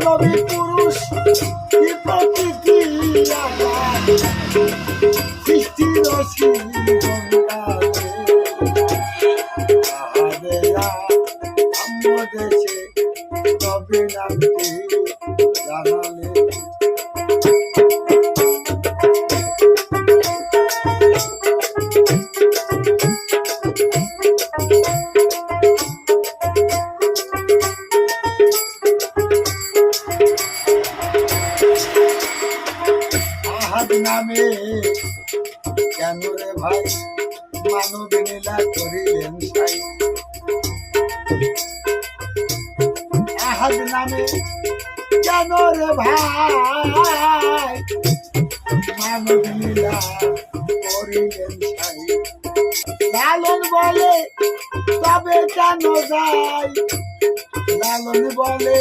নবী পুরুষ কি প্রকৃতি সৃষ্টি রসি দেশে নবী নামটি জানালে আহাদ নামে কেন রে ভাই মানব লীলা করিলেন সাই আহাদ নামে কেন রে ভাই মানব লীলা করিলেন সাই লালন বলে তবে কেন যাই লালন বলে